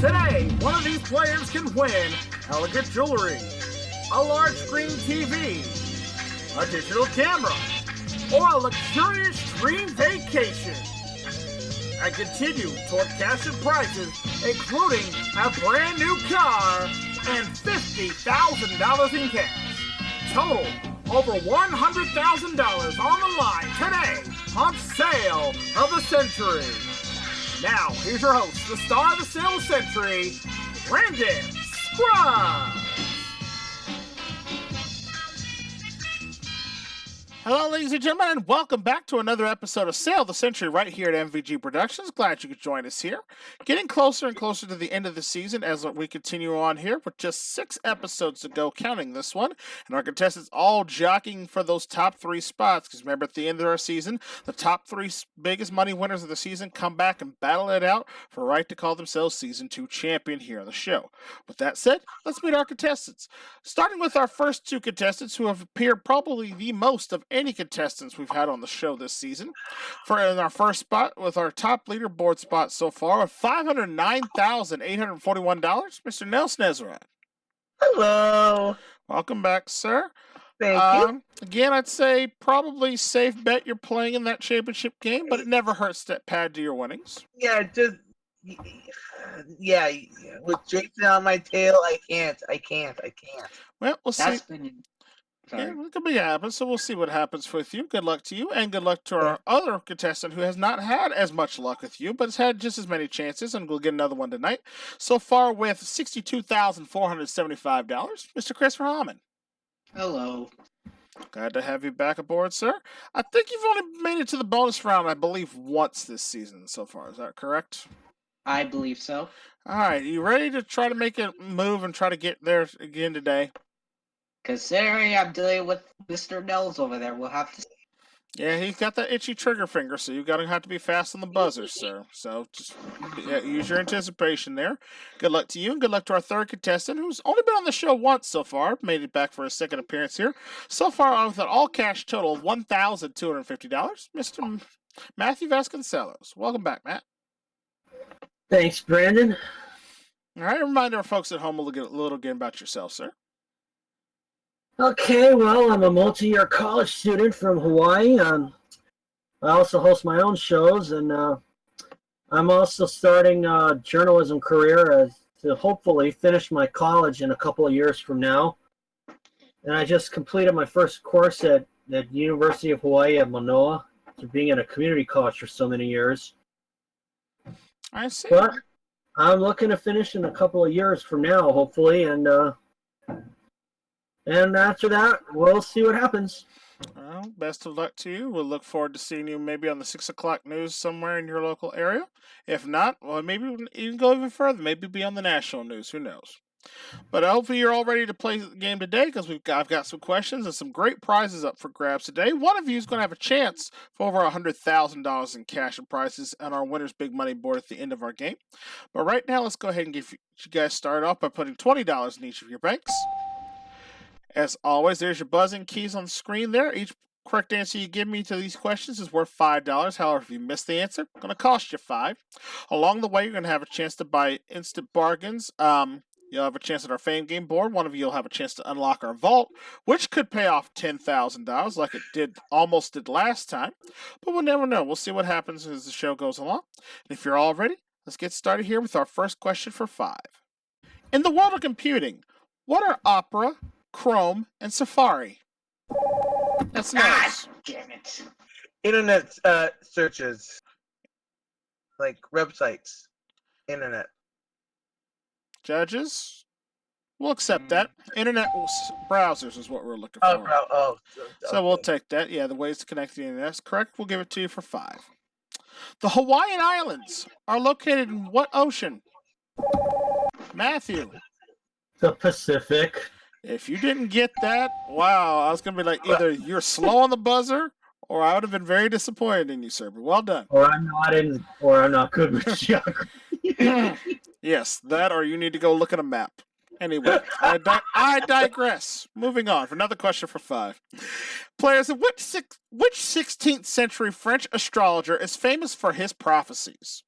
Today, one of these players can win elegant jewelry, a large screen TV, a digital camera, or a luxurious dream vacation. And continue toward cash and prizes, including a brand new car and $50,000 in cash. Total, over $100,000 on the line today on Sale of the Century. Now, here's your host, the star of the Sale of the Century, Brandon Scruggs. Hello, ladies and gentlemen, and welcome back to another episode of Sale of the Century right here at MVG Productions. Glad you could join us here. Getting closer and closer to the end of the season as we continue on here with just 6 episodes to go, counting this one. And our contestants all jockeying for those top 3 spots. Because remember, at the end of our season, the top 3 biggest money winners of the season come back and battle it out for a right to call themselves Season 2 champion here on the show. With that said, let's meet our contestants. Starting with our first 2 contestants who have appeared probably the most of any contestants we've had on the show this season. For in our first spot with our top leaderboard spot so far with $509,841, Mr. Nelson Ezra. Hello. Welcome back, sir. Thank you. Again, I'd say probably safe bet you're playing in that championship game, but it never hurts to pad to your winnings. Yeah, with Jason on my tail, I can't. Well, we'll see. Sorry. Yeah, it could be happen, so we'll see what happens with you. Good luck to you, and good luck to our other contestant who has not had as much luck with you, but has had just as many chances, and we'll get another one tonight. So far with $62,475, Mr. Christopher Hammond. Hello. Glad to have you back aboard, sir. I think you've only made it to the bonus round, I believe, once this season so far. Is that correct? I believe so. All right, you ready to try to make a move and try to get there again today? Considering I'm dealing with Mr. Nels over there, we'll have to see. Yeah, he's got that itchy trigger finger, so you've got to have to be fast on the buzzer, sir. So just use your anticipation there. Good luck to you, and good luck to our third contestant, who's only been on the show once so far. Made it back for a second appearance here. So far, with an all-cash total of $1,250, Mr. Matthew Vasconcelos. Welcome back, Matt. Thanks, Brandon. All right, remind our folks at home a little again about yourself, sir. Okay, well, I'm a multi-year college student from Hawaii. I also host my own shows, and I'm also starting a journalism career to hopefully finish my college in a couple of years from now. And I just completed my first course at the University of Hawaii at Manoa, after being at a community college for so many years. I see. But I'm looking to finish in a couple of years from now, hopefully, and after that, we'll see what happens. Well, best of luck to you. We'll look forward to seeing you maybe on the 6 o'clock news somewhere in your local area. If not, well, maybe you can go even further. Maybe be on the national news. Who knows? But hopefully you're all ready to play the game today, because I've got some questions and some great prizes up for grabs today. One of you is going to have a chance for over $100,000 in cash and prizes on our winner's big money board at the end of our game. But right now, let's go ahead and get you guys started off by putting $20 in each of your banks. As always, there's your buzzing keys on the screen there. Each correct answer you give me to these questions is worth $5. However, if you miss the answer, it's going to cost you $5. Along the way, you're going to have a chance to buy instant bargains. You'll have a chance at our fame game board. One of you will have a chance to unlock our vault, which could pay off $10,000 like it almost did last time. But we'll never know. We'll see what happens as the show goes along. And if you're all ready, let's get started here with our first question for 5. In the world of computing, what are Opera, Chrome, and Safari? That's nice. Damn it. Internet searches, like websites, internet. Judges? We'll accept that. Internet browsers is what we're looking for. So we'll take that. Yeah, the ways to connect to the internet. That's correct. We'll give it to you for 5. The Hawaiian Islands are located in what ocean? Matthew. The Pacific. If you didn't get that, wow, I was going to be like, either you're slow on the buzzer, or I would have been very disappointed in you, sir. But well done. Or I'm not good with geography. Yes, that, or you need to go look at a map. Anyway, I digress. Moving on for another question for 5. Players, which 16th century French astrologer is famous for his prophecies?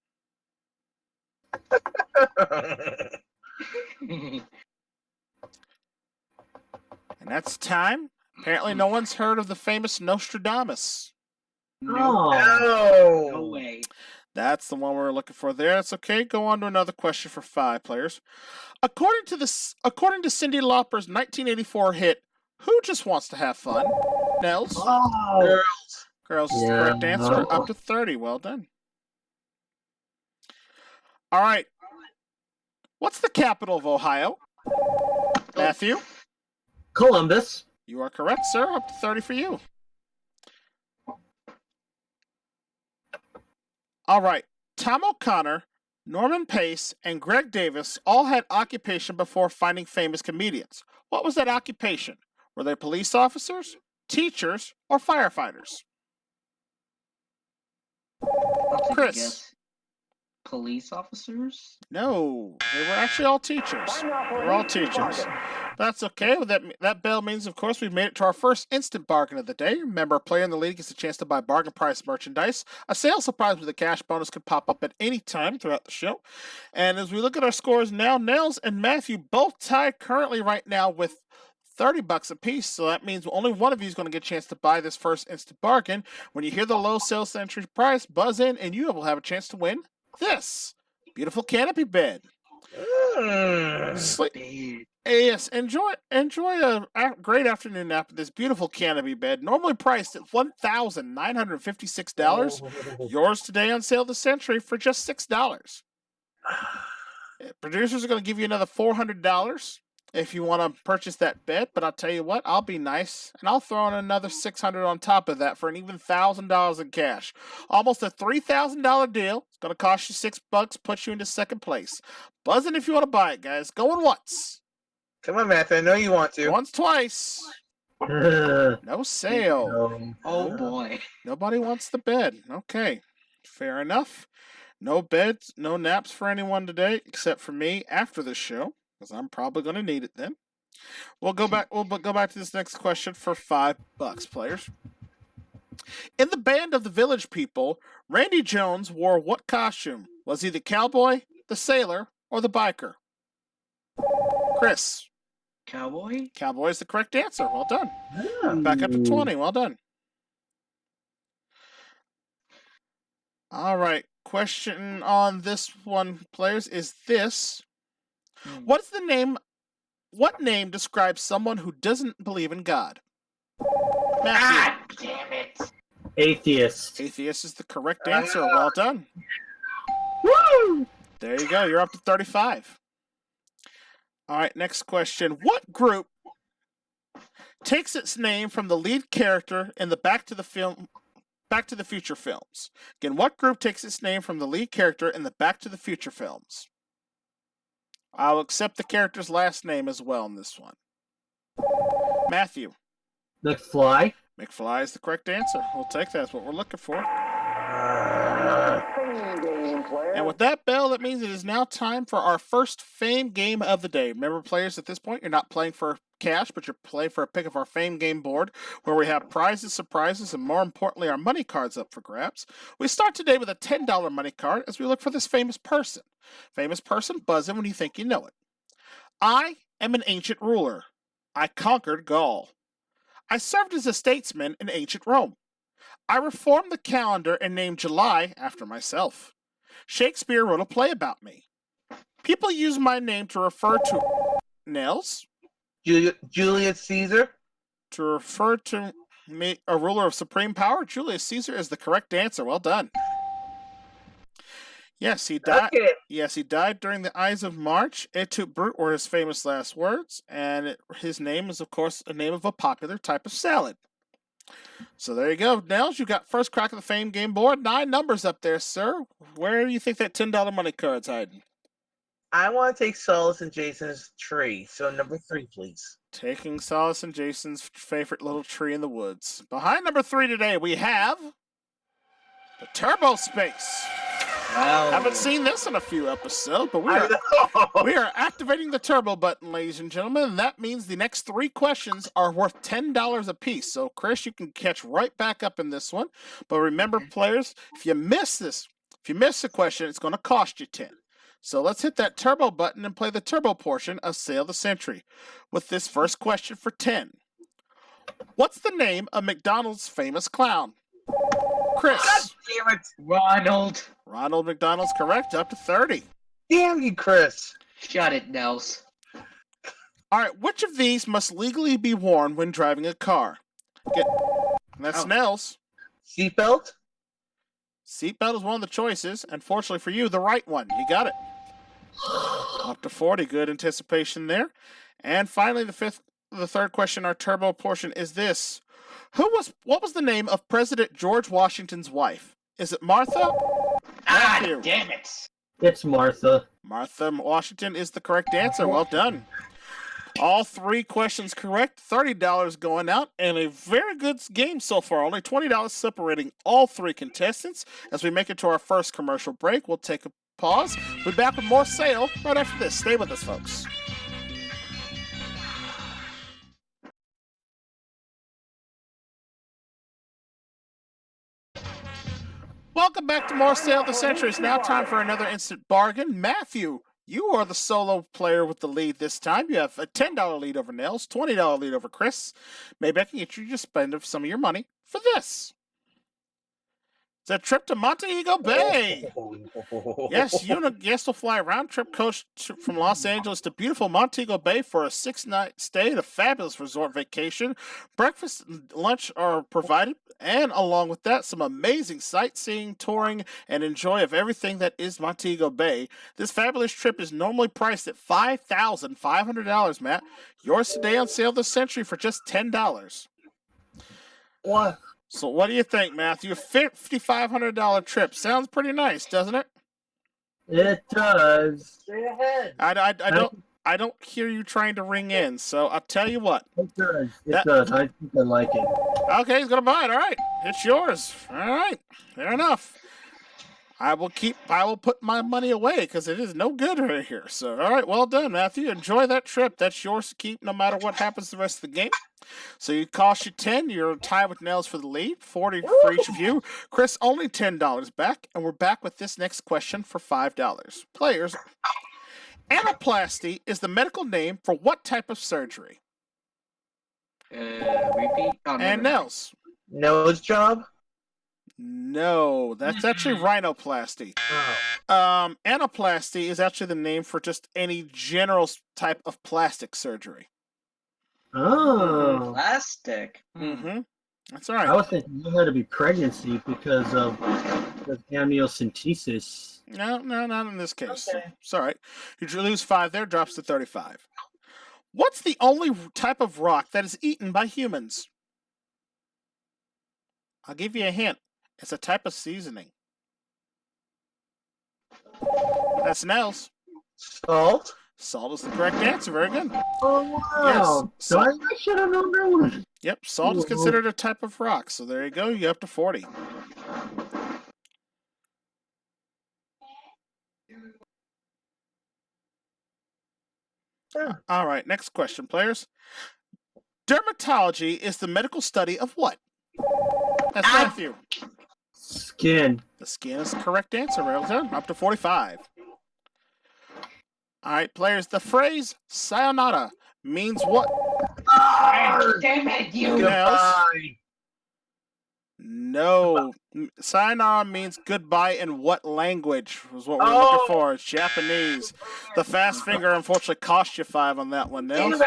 And that's time. Apparently, no one's heard of the famous Nostradamus. No, Oh. no way. That's the one we're looking for there. That's okay. Go on to another question for 5 players. According to Cyndi Lauper's 1984 hit, "Who Just Wants to Have Fun?" Nels? Oh. Girls is the correct answer. Up to 30. Well done. All right. What's the capital of Ohio? Matthew? Columbus. You are correct, sir. Up to 30 for you. All right. Tom O'Connor, Norman Pace, and Greg Davis all had occupation before finding fame as comedians. What was that occupation? Were they police officers, teachers, or firefighters? I'll take a Chris. guess. Police officers? No, they were actually all teachers. They were all teachers. That's okay. That bell means, of course, we've made it to our first instant bargain of the day. Remember, a player in the league gets a chance to buy bargain price merchandise. A sale surprise with a cash bonus could pop up at any time throughout the show. And as we look at our scores now, Nels and Matthew both tied currently right now with $30 apiece, so that means only one of you is going to get a chance to buy this first instant bargain. When you hear the low sales entry price, buzz in and you will have a chance to win this beautiful canopy bed. Sleep. Yes, enjoy a great afternoon nap with this beautiful canopy bed, normally priced at $1,956. Yours today on sale this century for just $6. Producers are going to give you another $400 if you want to purchase that bed, but I'll tell you what, I'll be nice and I'll throw in another $600 on top of that for an even $1,000 in cash. Almost a $3,000 deal. It's going to cost you $6, put you into second place. Buzz in if you want to buy it, guys. Going once. Come on, Matthew. I know you want to. Once, twice. No sale. Oh boy. Nobody wants the bed. Okay. Fair enough. No beds, no naps for anyone today, except for me after this show, because I'm probably going to need it then. We'll go back to this next question for $5, players. In the band of the Village People, Randy Jones wore what costume? Was he the cowboy, the sailor, or the biker? Chris. Cowboy? Cowboy is the correct answer. Well done. Yeah. Back up to 20. Well done. All right. Question on this one, players, is this. What name describes someone who doesn't believe in God? Matthew. Ah, damn it. Atheist. Atheist is the correct answer. Well done. Woo! There you go. You're up to 35. All right, next question. What group takes its name from the lead character in the Back to the Future films? Again, what group takes its name from the lead character in the Back to the Future films? I'll accept the character's last name as well in this one. Matthew. McFly. McFly is the correct answer. We'll take that. That's what we're looking for. And with that bell, that means it is now time for our first Fame game of the day. Remember, players, at this point, you're not playing for cash, but you're playing for a pick of our Fame game board, where we have prizes, surprises, and more importantly, our money cards up for grabs. We start today with a $10 money card as we look for this famous person. Famous person, buzz in when you think you know it. I am an ancient ruler. I conquered Gaul. I served as a statesman in ancient Rome. I reformed the calendar and named July after myself. Shakespeare wrote a play about me. People use my name to refer to Nels. Julius Caesar. To refer to me, a ruler of supreme power. Julius Caesar is the correct answer. Well done. Yes, he died. Okay. Yes, he died during the Ides of March. Et tu, Brute were his famous last words, and his name is, of course, a name of a popular type of salad. So there you go. Nels, you got first crack of the Fame game board. 9 numbers up there, sir. Where do you think that $10 money card's hiding? I want to take solace in Jason's tree. So number 3, please. Taking solace in Jason's favorite little tree in the woods. Behind number 3 today, we have the Turbo Space. Wow. Haven't seen this in a few episodes, but we are activating the turbo button, ladies and gentlemen, and that means the next 3 questions are worth $10 apiece. So, Chris, you can catch right back up in this one. But remember, players, if you miss a question, it's going to cost you 10. So let's hit that turbo button and play the turbo portion of Sail the Century with this first question for 10. What's the name of McDonald's famous clown? Chris. God damn it! Ronald. Ronald McDonald's correct, up to 30. Damn you, Chris! Shut it, Nels. All right, which of these must legally be worn when driving a car? That's Oh. Nels. Seatbelt? Seatbelt is one of the choices. Unfortunately for you, the right one. You got it. Up to 40. Good anticipation there. And finally, the third question, our turbo portion, is this. What was the name of President George Washington's wife? Is it Martha? Ah, Matthew. damn it. It's Martha. Martha Washington is the correct answer. Well done. All 3 questions correct. $30 going out, and a very good game so far. Only $20 separating all 3 contestants. As we make it to our first commercial break, we'll take a pause. We'll be back with more Sail right after this. Stay with us, folks. Welcome back to more Sail the Century. It's now time for another instant bargain. Matthew, you are the solo player with the lead this time. You have a $10 lead over Nels, $20 lead over Chris. Maybe I can get you to spend some of your money for this. It's a trip to Montego Bay. Yes, you and a guest will fly a round-trip coach from Los Angeles to beautiful Montego Bay for a 6-night stay at a fabulous resort vacation. Breakfast and lunch are provided, and along with that, some amazing sightseeing, touring, and enjoy of everything that is Montego Bay. This fabulous trip is normally priced at $5,500, Matt. Yours today on Sail this Century for just $10. What? So what do you think, Matthew? A $5,500 trip. Sounds pretty nice, doesn't it? It does. Straight ahead. I don't hear you trying to ring in, so I'll tell you what. It does. It does. I think I like it. Okay, he's gonna buy it. All right, it's yours. All right, fair enough. I will put my money away because it is no good right here. So, all right, well done, Matthew. Enjoy that trip. That's yours to keep no matter what happens the rest of the game. So it cost you 10. You're tied with Nels for the lead. 40 for each of you. Chris, only $10 back, and we're back with this next question for $5. Players, anaplasty is the medical name for what type of surgery? Repeat? Oh, And Nels. Nose job? No, that's actually rhinoplasty. Oh. Anaplasty is actually the name for just any general type of plastic surgery. Oh. Plastic. Mm-hmm. That's all I right. was thinking it had to be pregnancy because of amniocentesis. No, not in this case. Okay. It's all right. You lose 5 there, drops to 35. What's the only type of rock that is eaten by humans? I'll give you a hint. It's a type of seasoning. That's Nels. Salt? Salt is the correct answer. Very good. Oh wow! Yes. So I should have known that one. Yep, salt is considered a type of rock. So there you go. You're up to 40. All right, next question, players. Dermatology is the medical study of what? That's Matthew. Skin. The skin is the correct answer. Well done. Up to 45. All right, players. The phrase sayonara means what? Damn it, you! Goodbye. No. Sayonara means goodbye in what language was what we're looking for. It's Japanese. The fast finger unfortunately cost you 5 on that one, Nels.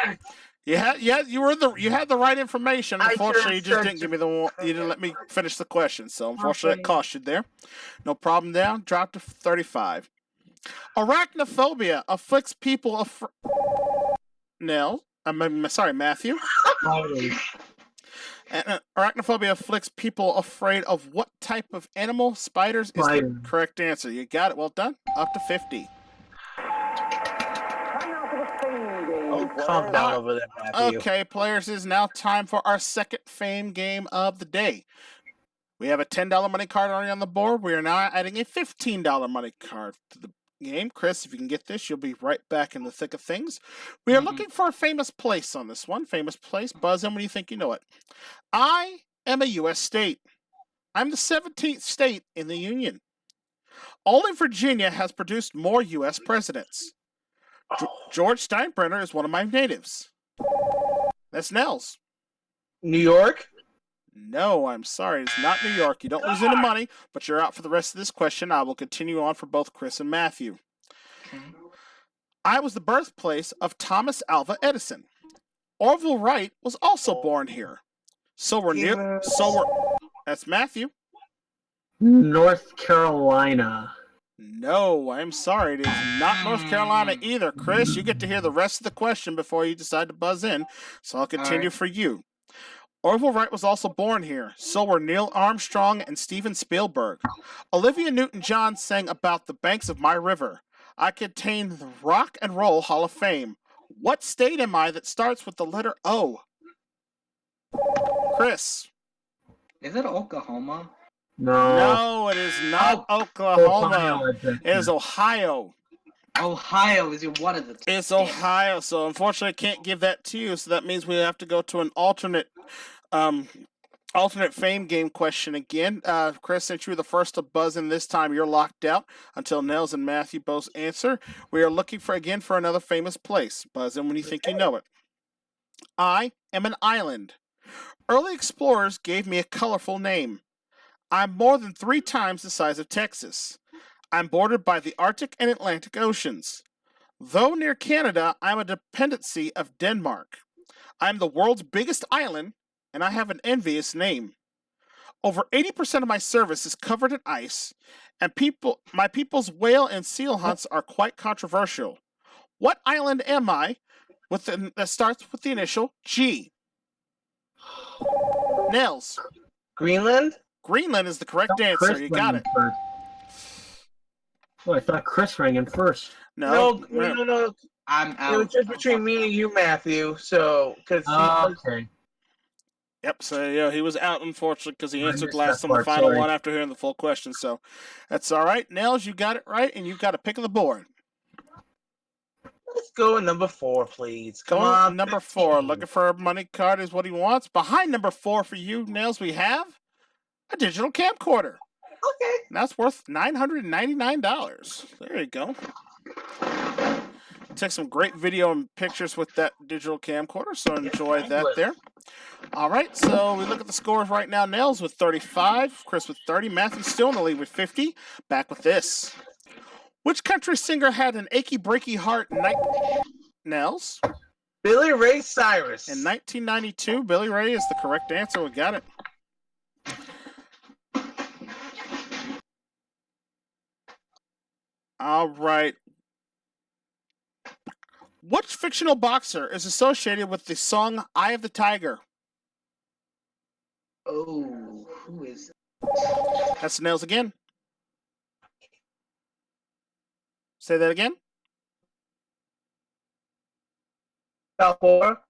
You had the right information. Unfortunately, you just didn't give me you didn't let me finish the question. So unfortunately, that cost you there. No problem. Down. Drop to 35. Arachnophobia afflicts people Matthew. Arachnophobia afflicts people afraid of what type of animal? Spiders is the correct answer. You got it. Well done. Up to 50. Oh, calm down over there, Matthew. Okay, players, it is now time for our second fame game of the day. We have a $10 money card already on the board. We are now adding a $15 money card to the game. Chris, if you can get this, you'll be right back in the thick of things. We are looking for a famous place on this one. Famous place. Buzz in when you think you know it. I am a U.S. state. I'm the 17th state in the Union. Only Virginia has produced more U.S. presidents. George Steinbrenner is one of my natives. That's Nels. New York? No, I'm sorry. It's not New York. You don't lose any money, but you're out for the rest of this question. I will continue on for both Chris and Matthew. Okay. I was the birthplace of Thomas Alva Edison. Orville Wright was also born here. So were that's Matthew. North Carolina. No, I'm sorry. It is not North Carolina either. Chris, you get to hear the rest of the question before you decide to buzz in, so I'll continue for you. Orville Wright was also born here. So were Neil Armstrong and Steven Spielberg. Olivia Newton-John sang About the Banks of My River. I contain the Rock and Roll Hall of Fame. What state am I that starts with the letter O? Chris. Is it Oklahoma? No, it is not Oklahoma. It is Ohio. Ohio is one of the. It's Ohio, so unfortunately I can't give that to you. So that means we have to go to an alternate fame game question again. Chris, since you were the first to buzz in this time, you're locked out until Nels and Matthew both answer. We are looking for another famous place. Buzz in when you think you know it. I am an island. Early explorers gave me a colorful name. I'm more than 3 times the size of Texas. I'm bordered by the Arctic and Atlantic Oceans. Though near Canada, I'm a dependency of Denmark. I'm the world's biggest island, and I have an envious name. Over 80% of my service is covered in ice, and my people's whale and seal hunts are quite controversial. What island am I that starts with the initial G? Nels. Greenland? Greenland is the correct answer. You got it. Oh, I thought Chris rang in first. No. I'm out. It was just between me and you, Matthew. So, because okay. Yep. So yeah, he was out unfortunately because he I answered missed last that on the part, final sorry. one after hearing the full question. So that's all right. Nels, you got it right, and you've got a pick of the board. let's go with number 4, please. Come Going on, number 15. 4. Looking for a money card is what he wants. Behind number 4 for you, Nels, we have a digital camcorder. Okay. And that's worth $999. There you go. Take some great video and pictures with that digital camcorder, so enjoy that there. All right, so we look at the scores right now. Nels with 35, Chris with 30, Matthew still in the lead with 50. Back with this. Which country singer had an achy breaky heart Nels? Billy Ray Cyrus. In 1992, Billy Ray is the correct answer. We got it. All right. Which fictional boxer is associated with the song Eye of the Tiger? Oh, who is it? That's Nels again. Say that again. Balboa.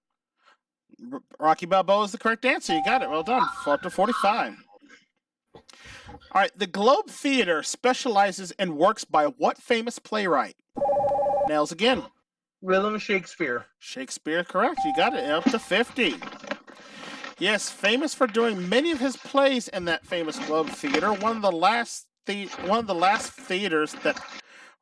Rocky Balboa is the correct answer. You got it. Well done. 4-45. All right. The Globe Theater specializes in works by what famous playwright? Nels again. William Shakespeare. Shakespeare, correct. You got it. Up to 50. Yes, famous for doing many of his plays in that famous Globe Theater. One of the last theaters that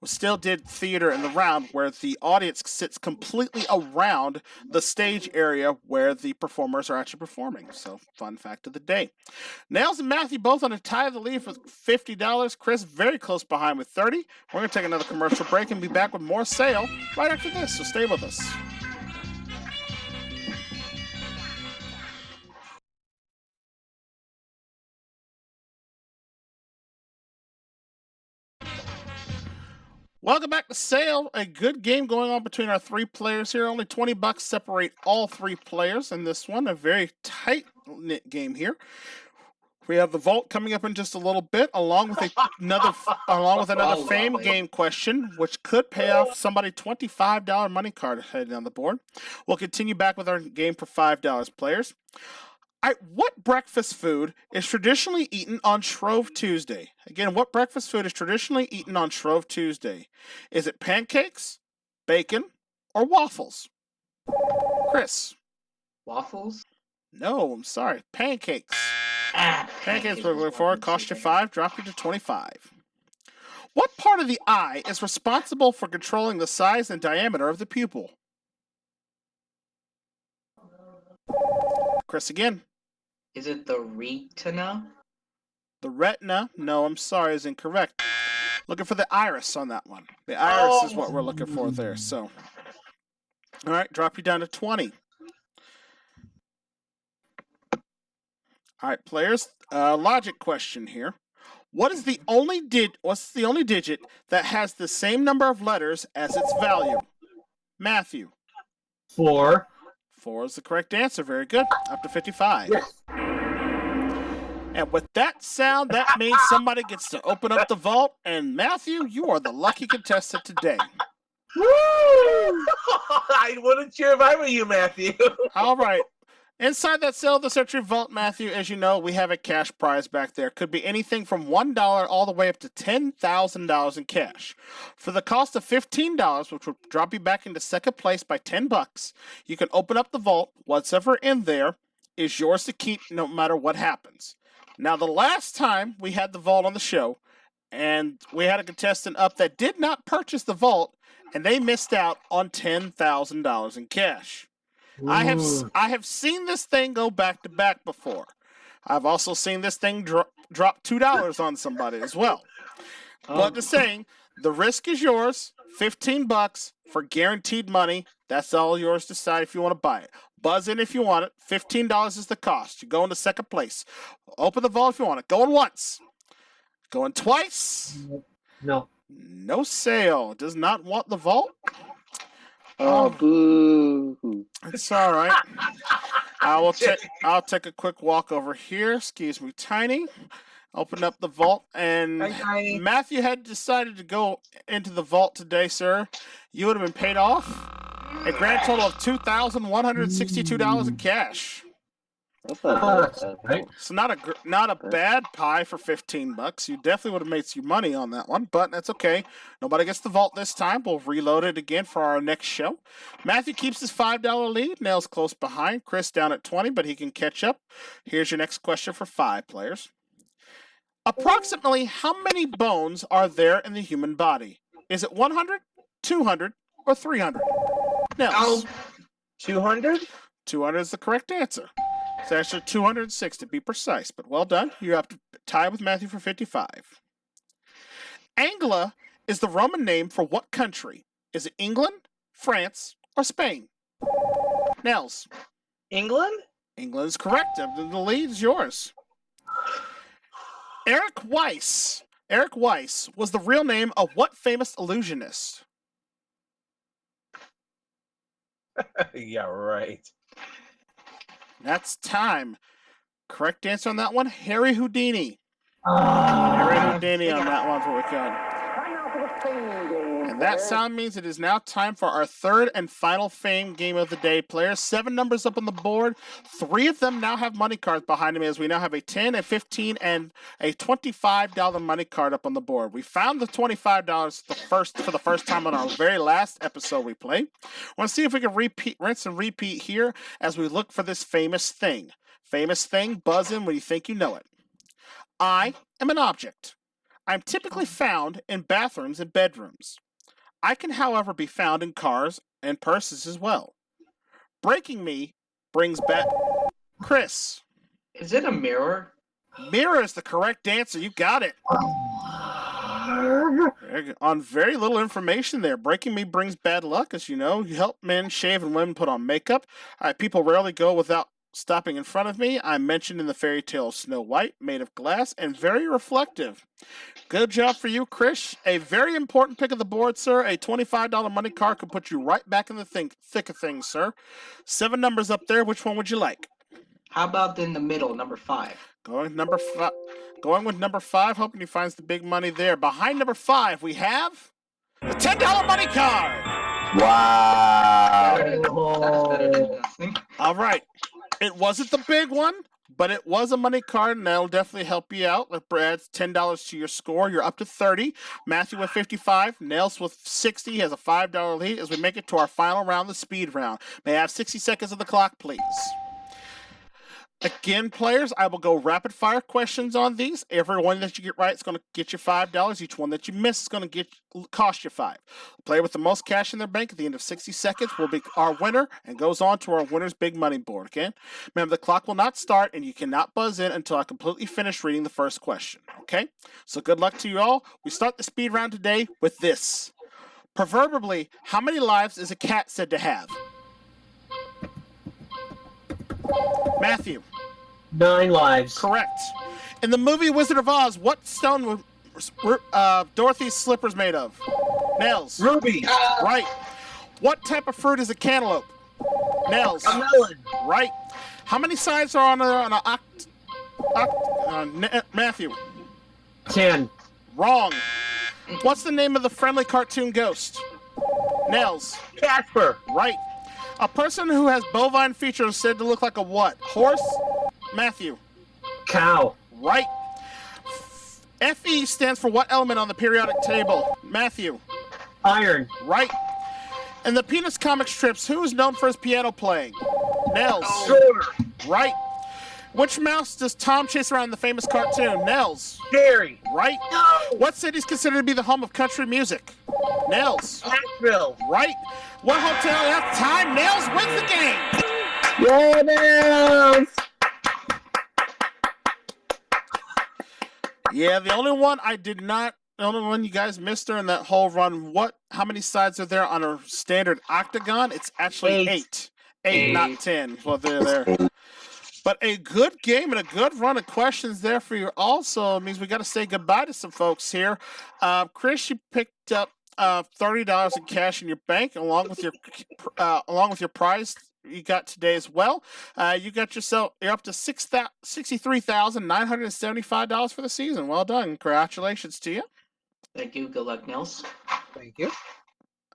still did theater in the round, where the audience sits completely around the stage area where the performers are actually performing. So, fun fact of the day. Nels and Matthew both on a tie of the lead with $50. Chris very close behind with 30. We're going to take another commercial break and be back with more sale right after this, so stay with us. Welcome back to Sale. A good game going on between our 3 players here. Only $20 separate all 3 players in this one. A very tight-knit game here. We have the vault coming up in just a little bit, along with another fame game question, which could pay off somebody $25 money card heading on the board. We'll continue back with our game for $5 players. What breakfast food is traditionally eaten on Shrove Tuesday? Again, what breakfast food is traditionally eaten on Shrove Tuesday? Is it pancakes, bacon, or waffles? Chris? Waffles? No, I'm sorry. Pancakes. Pancakes Pancakes we're looking for. Cost you 5, drop you to 25. What part of the eye is responsible for controlling the size and diameter of the pupil? Chris again. Is it the retina? The retina, no, I'm sorry, is incorrect. Looking for the iris on that one. The iris is what we're looking for there. So, all right, drop you down to 20. All right, players. Logic question here. What's the only digit that has the same number of letters as its value? Matthew. 4. 4 is the correct answer. Very good. Up to 55. Yes. And with that sound, that means somebody gets to open up the vault. And Matthew, you are the lucky contestant today. Woo! I wouldn't cheer if I were you, Matthew. All right. Inside that Sale of the Century Vault, Matthew, as you know, we have a cash prize back there. Could be anything from $1 all the way up to $10,000 in cash. For the cost of $15, which will drop you back into second place by $10, you can open up the vault. Whatever in there is yours to keep no matter what happens. Now, the last time we had the vault on the show, and we had a contestant up that did not purchase the vault, and they missed out on $10,000 in cash. I have seen this thing go back to back before. I've also seen this thing drop $2 on somebody as well. But the saying, the risk is yours. $15 for guaranteed money. That's all yours to decide if you want to buy it. Buzz in if you want it. $15 is the cost. You go into second place. Open the vault if you want it. Going once. Going twice. No. No sale. Does not want the vault. Oh, boo. It's all right. I'll take a quick walk over here. Excuse me, Tiny. Open up the vault, and Hi, Tiny. Matthew had decided to go into the vault today, sir. You would have been paid off a grand total of $2,162 in cash. That's not bad. right. So not a bad pie for $15. You definitely would have made some money on that one, but that's okay. Nobody gets the vault this time. We'll reload it again for our next show. Matthew keeps his $5 lead. Nail's close behind. Chris down at 20, but he can catch up. Here's your next question for 5 players. Approximately how many bones are there in the human body? Is it 100, 200, or 300? Nails. 200? 200 is the correct answer. It's actually 206 to be precise, but well done. You have to tie with Matthew for 55. Anglia is the Roman name for what country? Is it England, France, or Spain? Nels. England? England is correct. The lead is yours. Eric Weiss was the real name of what famous illusionist? Yeah, right. That's time. Correct answer on that one, Harry Houdini. Harry Houdini on that one for what we got. And that sound means it is now time for our third and final fame game of the day, players. 7 numbers up on the board. 3 of them now have money cards behind them, as we now have a $10, a $15, and a $25 money card up on the board. We found the $25 for the first time on our very last episode we played. I want to see if we can rinse and repeat here as we look for this famous thing. Famous thing, buzz in when you think you know it. I am an object. I'm typically found in bathrooms and bedrooms. I can, however, be found in cars and purses as well. Breaking me brings back Chris. Is it a mirror? Mirror is the correct answer. You got it. On very little information there. Breaking me brings bad luck, as you know. You help men shave and women put on makeup. People rarely go without stopping in front of me. I'm mentioned in the fairy tale Snow White, made of glass, and very reflective. Good job for you, Chris. A very important pick of the board, sir. A $25 money card could put you right back in the thick of things, sir. 7 numbers up there. Which one would you like? How about in the middle, number 5? Going with number 5, hoping he finds the big money there. Behind number 5, we have the $10 money card. Wow. That's better than nothing. All right. It wasn't the big one, but it was a money card, and that'll definitely help you out. That adds $10 to your score. You're up to 30. Matthew with 55. Nels with 60. He has a $5 lead as we make it to our final round, the speed round. May I have 60 seconds of the clock, please? Again, players, I will go rapid fire questions on these. Every one that you get right is going to get you $5. Each one that you miss is going to cost you $5. The player with the most cash in their bank at the end of 60 seconds will be our winner and goes on to our winner's big money board, okay? Remember, the clock will not start and you cannot buzz in until I completely finish reading the first question, okay? So good luck to you all. We start the speed round today with this. Proverbially, how many lives is a cat said to have? Matthew. 9 lives. Correct. In the movie Wizard of Oz, what stone were Dorothy's slippers made of? Nails. Ruby. Right. What type of fruit is a cantaloupe? Nails. A melon. Right. How many sides are on an Matthew? 10. Wrong. What's the name of the friendly cartoon ghost? Nails. Casper. Right. A person who has bovine features is said to look like a what? Horse? Matthew. Cow. Right. Fe stands for what element on the periodic table? Matthew. Iron. Right. In the Peanuts comic strips, who is known for his piano playing? Nels. Shorter. Right. Which mouse does Tom chase around in the famous cartoon? Nels. Jerry. Right. What city is considered to be the home of country music? Nels. Nashville. Right. What hotel at the time? Nels wins the game. Yeah, Nels! Yeah, the only one you guys missed during that whole run. How many sides are there on a standard octagon? It's actually 8. 8, not 10. Well, they're there. But a good game and a good run of questions there for you also. It means we got to say goodbye to some folks here. Chris, you picked up $30 in cash in your bank along with your prize you got today as well. You're up to $63,975 for the season. Well done. Congratulations to you. Thank you. Good luck, Nels. Thank you.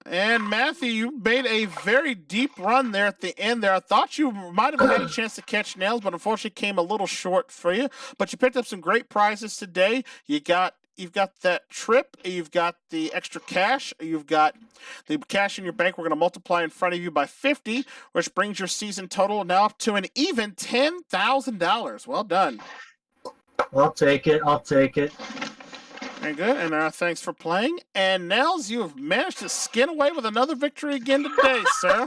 And Matthew, you made a very deep run there at the end there. I thought you might have had a chance to catch Nails, but unfortunately came a little short for you. But you picked up some great prizes today. You've got that trip, you've got the extra cash, you've got the cash in your bank. We're going to multiply in front of you by 50, which brings your season total now up to an even $10,000. Well done. I'll take it. Very good, and thanks for playing. And Nels, you have managed to skin away with another victory again today, sir.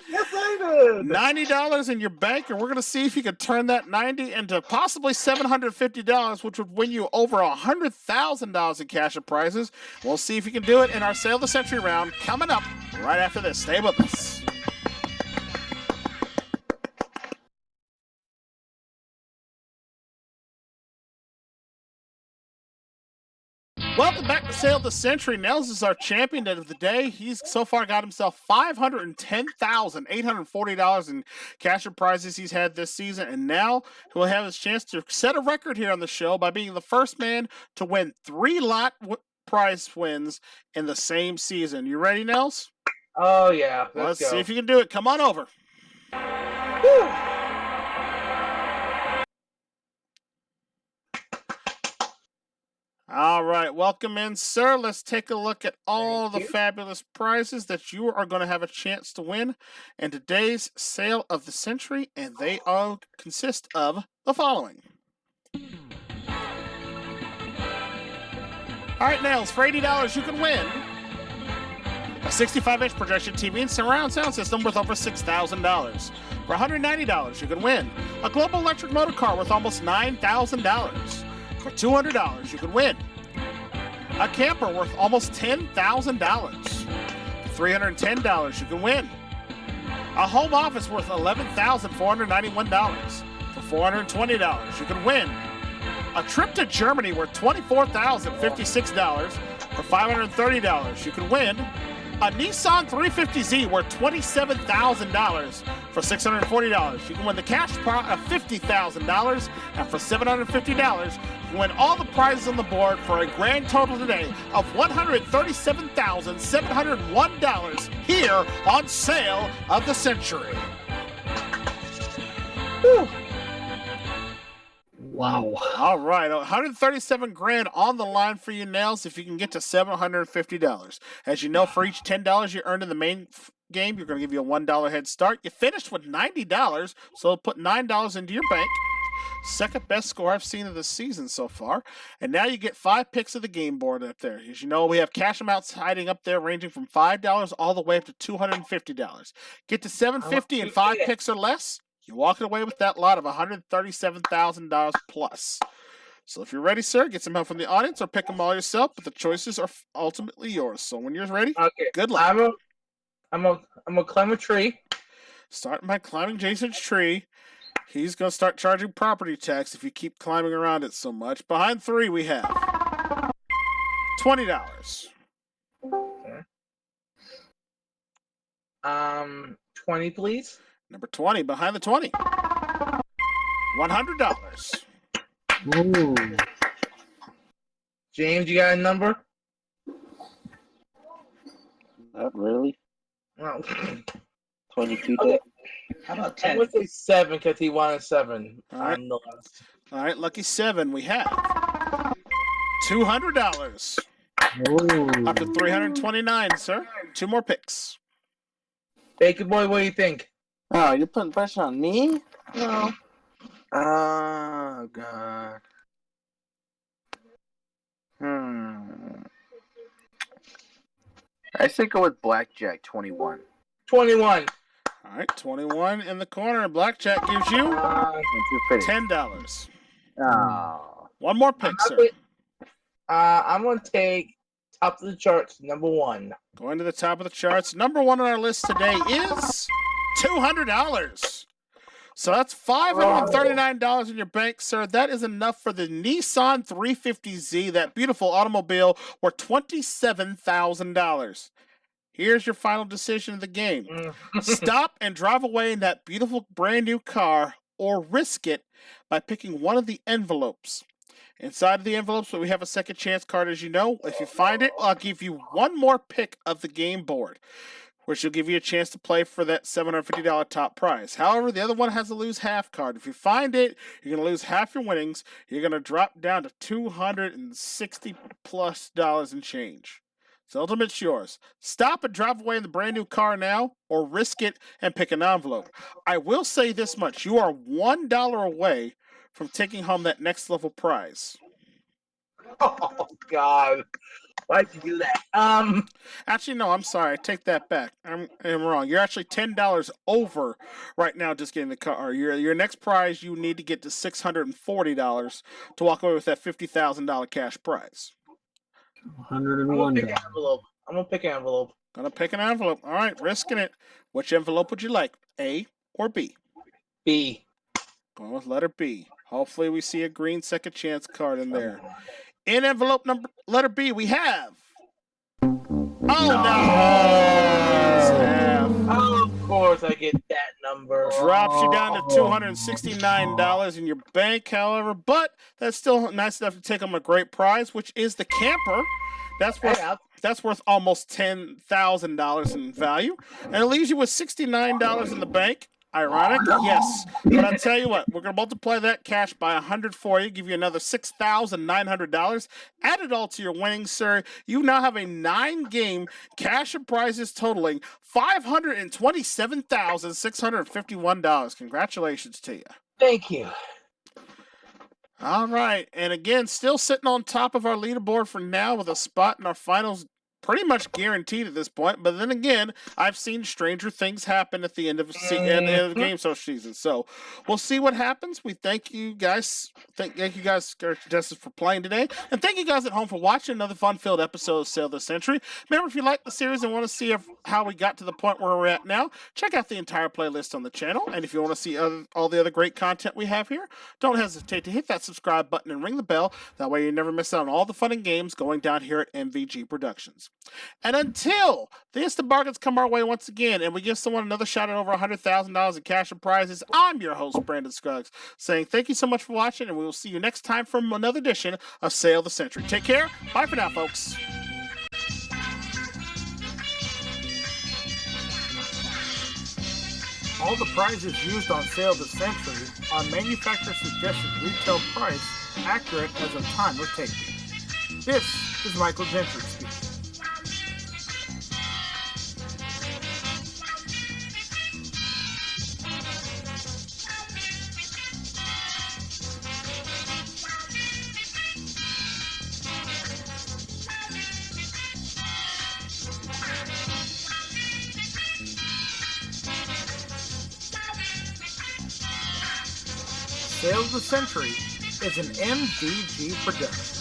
Yes, I did. $90 in your bank, and we're going to see if you can turn that 90 into possibly $750, which would win you over $100,000 in cash and prizes. We'll see if you can do it in our Sale of the Century round coming up right after this. Stay with us. Welcome back to Sale of the Century. Nels is our champion of the day. He's so far got himself $510,840 in cash and prizes he's had this season, and now he'll have his chance to set a record here on the show by being the first man to win 3 lot prize wins in the same season. You ready, Nels? Oh, yeah. Let's go. see if you can do it. Come on over. Woo. All right, welcome in, sir. Let's take a look at all the fabulous prizes that you are going to have a chance to win in today's Sale of the Century, and they all consist of the following. All right, Nails, for $80, you can win a 65-inch projection TV and surround sound system worth over $6,000. For $190, you can win a Global Electric motor car worth almost $9,000. For $200, you could win a camper worth almost $10,000. For $310, you can win a home office worth $11,491. For $420, you can win a trip to Germany worth $24,056. For $530, you can win a Nissan 350Z worth $27,000. For $640, you can win the cash pot of $50,000. And for $750, you can win all the prizes on the board for a grand total today of $137,701 here on Sale of the Century. Woo. Wow. All right, 137 grand on the line for you, Nails, if you can get to $750. As you know, for each $10 you earned in the main game, you're going to give you a $1 head start. You finished with $90, so put $9 into your bank. Second best score I've seen of the season so far. And now you get 5 picks of the game board up there. As you know, we have cash amounts hiding up there ranging from $5 all the way up to $250. Get to $750 and 5 picks or less, you're walking away with that lot of $137,000 plus. So if you're ready, sir, get some help from the audience or pick them all yourself, but the choices are ultimately yours. So when you're ready, Okay. good luck. I'm gonna climb a tree. Starting by climbing Jason's tree. He's going to start charging property tax if you keep climbing around it so much. Behind 3, we have $20. Okay. 20, please. Number 20, behind the 20. $100. Ooh. James, you got a number? Not really. No. 22 Okay. day. How about I'm 10? gonna say 7 because he wanted 7. All right. On the list. All right, lucky 7, we have $200. Ooh. Up to 329, sir. 2 more picks. Baker boy, what do you think? Oh, you're putting pressure on me? No. Oh, God. I say go with Blackjack 21. 21. All right, 21 in the corner. Blackjack gives you $10. Oh. 1 more pick, sir. I'm gonna take top of the charts, number 1. Going to the top of the charts. Number 1 on our list today is $200. So that's $539 in your bank, sir. That is enough for the Nissan 350Z, that beautiful automobile, worth $27,000. Here's your final decision of the game. Stop and drive away in that beautiful brand new car, or risk it by picking one of the envelopes. Inside of the envelopes, we have a second chance card, as you know. If you find it, I'll give you 1 more pick of the game board, which will give you a chance to play for that $750 top prize. However, the other one has a lose half card. If you find it, you're going to lose half your winnings. You're going to drop down to $260 plus in change. So ultimate's yours. Stop and drive away in the brand new car now, or risk it and pick an envelope. I will say this much. You are $1 away from taking home that next level prize. Oh God. Why'd you do that? Actually, no, I'm sorry. I take that back. I'm wrong. You're actually $10 over right now just getting the car. Your next prize, you need to get to $640 to walk away with that $50,000 cash prize. $101. I'm gonna pick an envelope. Gonna pick an envelope. All right, risking it. Which envelope would you like? A or B? B. Going with letter B. Hopefully we see a green second chance card in there. In envelope number letter B, we have. Oh no! Oh, of course I get that number. Drops you down to $269 in your bank, however, but that's still nice enough to take home a great prize, which is the camper. That's worth almost $10,000 in value, and it leaves you with $69 in the bank. Ironic, yes. But I'll tell you what, we're going to multiply that cash by 100 for you, give you another $6,900. Add it all to your winnings, sir. You now have a 9-game cash and prizes totaling $527,651. Congratulations to you. Thank you. All right, and again, still sitting on top of our leaderboard for now with a spot in our finals pretty much guaranteed at this point. But then again, I've seen stranger things happen at the end of the game season. So we'll see what happens. We thank you guys. Thank you guys, Justice, for playing today, and thank you guys at home for watching another fun-filled episode of Sail the Century. Remember, if you like the series and want to see how we got to the point where we're at now, check out the entire playlist on the channel. And if you want to see all the other great content we have here, don't hesitate to hit that subscribe button and ring the bell. That way you never miss out on all the fun and games going down here at MVG Productions. And until the instant bargains come our way once again and we give someone another shot at over $100,000 in cash and prizes, I'm your host, Brandon Scruggs, saying thank you so much for watching, and we will see you next time from another edition of Sail the Century. Take care. Bye for now, folks. All the prizes used on sale this century are manufacturer suggested retail price, accurate as of time of taping. This is Michael Gentry speaking. Sale of the Century is an MVG production.